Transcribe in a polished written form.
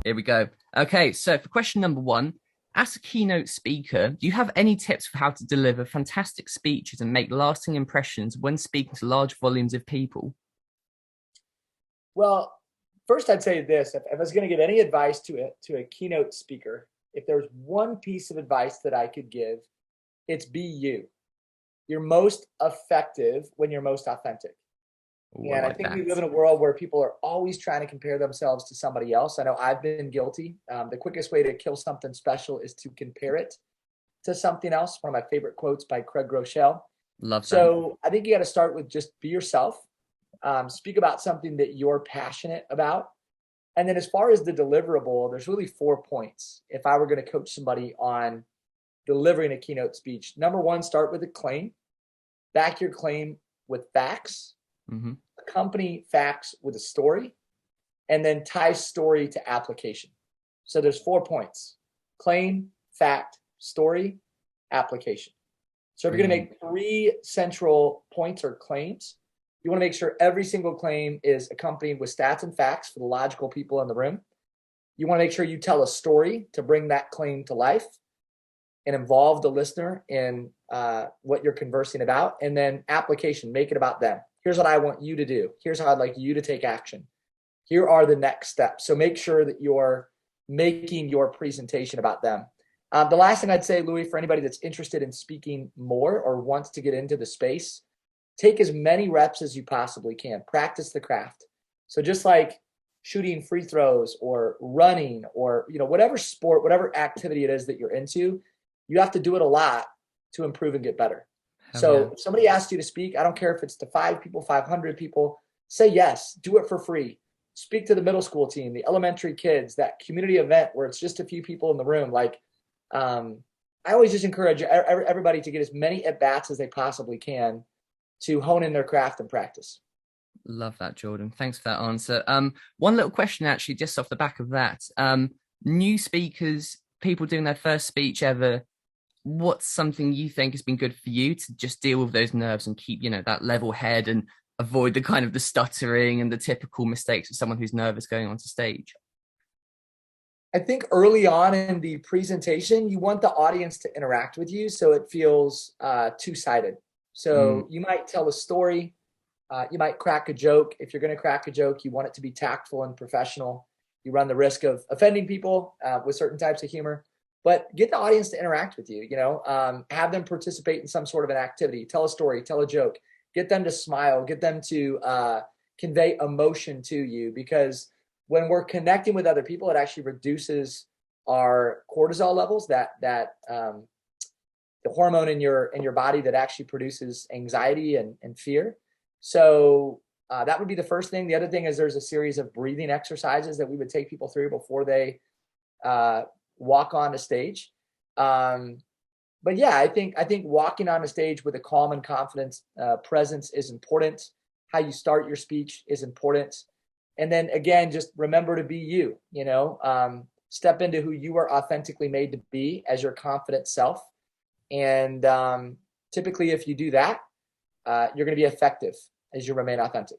Here we go. Okay, so for question number one, as a keynote speaker, do you have any tips for how to deliver fantastic speeches and make lasting impressions when speaking to large volumes of people? Well, first I'd say this, if I was going to give any advice to a keynote speaker, if there's one piece of advice that I could give, it's be you. You're most effective when you're most authentic. Oh, I And I like think that. we live in a world where people are always trying to compare themselves to somebody else. I know I've been guilty. The quickest way to kill something special is to compare it to something else. One of my favorite quotes by Craig Groeschel. Love that. So I think you got to start with just be yourself. Speak about something that you're passionate about. And then as far as the deliverable, there's really 4 points. If I were going to coach somebody on delivering a keynote speech, number one, start with a claim. Back your claim with facts. Hmm. Accompany facts with a story, and then tie story to application. So there's 4 points: claim, fact, story, application. So if you're going to Brilliant. make three central points or claims, you want to make sure every single claim is accompanied with stats and facts for the logical people in the room. You want to make sure you tell a story to bring that claim to life and involve the listener in what you're conversing about. And then application, make it about them. Here's what I want you to do. Here's how I'd like you to take action. Here are the next steps. So make sure that you're making your presentation about them. The last thing I'd say, Louis, for anybody that's interested in speaking more or wants to get into the space, take as many reps as you possibly can. Practice the craft. So just like shooting free throws or running or whatever sport, whatever activity it is that you're into, you have to do it a lot to improve and get better. Hell yeah. So if somebody asks you to speak, I don't care if it's to 5 people, 500 people, say yes, do it for free. Speak to the middle school team, the elementary kids, that community event where it's just a few people in the room. I always just encourage everybody to get as many at-bats as they possibly can to hone in their craft and practice. Love that, Jordan. Thanks for that answer. One little question actually, just off the back of that. New speakers, people doing their first speech ever, what's something you think has been good for you to just deal with those nerves and keep, that level head and avoid the kind of the stuttering and the typical mistakes of someone who's nervous going onto stage? I think early on in the presentation, you want the audience to interact with you so it feels two-sided. Mm, So you might tell a story, you might crack a joke. If you're going to crack a joke, you want it to be tactful and professional. You run the risk of offending people with certain types of humor, but get the audience to interact with you. Have them participate in some sort of an activity. Tell a story, tell a joke. Get them to smile. Get them to convey emotion to you, because when we're connecting with other people, it actually reduces our cortisol levels, the hormone in your body that actually produces anxiety and fear. So that would be the first thing. The other thing is there's a series of breathing exercises that we would take people through before they walk on the stage. But yeah, I think walking on the stage with a calm and confident presence is important. How you start your speech is important. And then again, just remember to be you, step into who you are authentically made to be as your confident self. And typically if you do that, you're going to be effective as you remain authentic.